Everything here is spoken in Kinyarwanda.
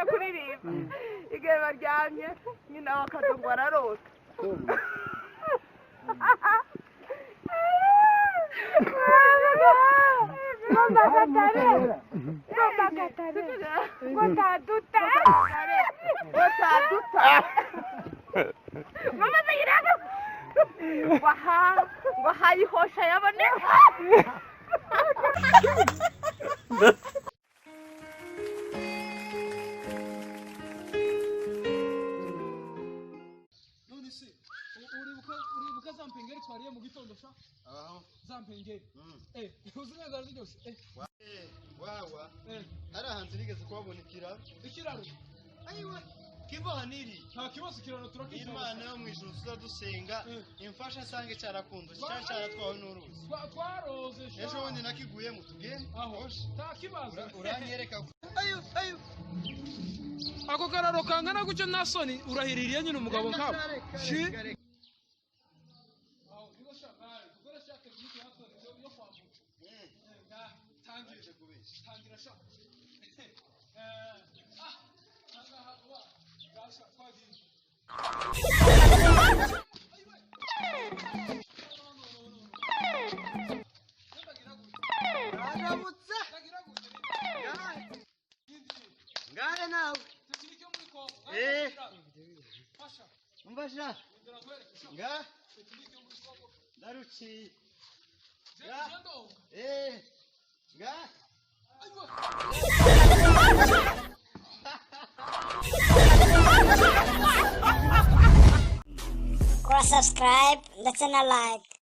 kuririmba igihe baryamye nyina bakadungwa ararota mama zigiraga wahayihosha yaboneka uribuka za mpengeri twariye mu gitondo sha za mpengeri uzi neza ziryoshye wawa hari ahantu nigeze kuhabona ikiraro ayiwe kiva haniri nta kibazo ikiraro turakizana Imana yo mu ijuru tuzadusenga imfasha sange cyarakunze cyane cyaratwawe n'uruzi twaroze sha ejo bundi nakiguyemo tugende aho nta kibazo uranyereka ayo ako kararo kangana gutyo nta soni urahiririye nyine umugabo nkabo shi ngare nawe umfasha nga ndaruciye nga Kora subscribe ndetse na like